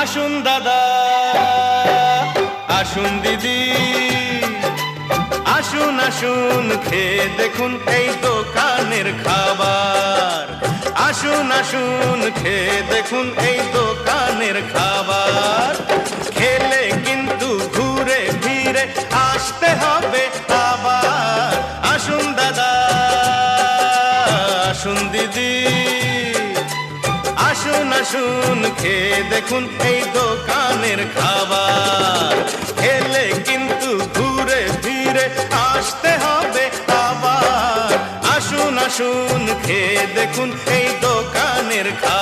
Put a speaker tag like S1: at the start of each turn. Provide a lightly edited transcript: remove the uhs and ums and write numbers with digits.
S1: আসুন দাদা, আসুন দিদি, আসুন আসুন খেয়ে দেখুন এই দোকানের খাবার। আসুন আসুন খেয়ে দেখুন এই দোকানের খাবার। খেলে কিন্তু ঘুরে ফিরে আসতে হবে আবার। আসুন দাদা, আসুন দিদি, আসুন আসুন খেয়ে দেখুন এই দোকানের খাবার। খেলে কিন্তু ঘুরে ফিরে আসতে হবে আবার। আসুন আসুন খেয়ে দেখুন এই দোকানের খাবার।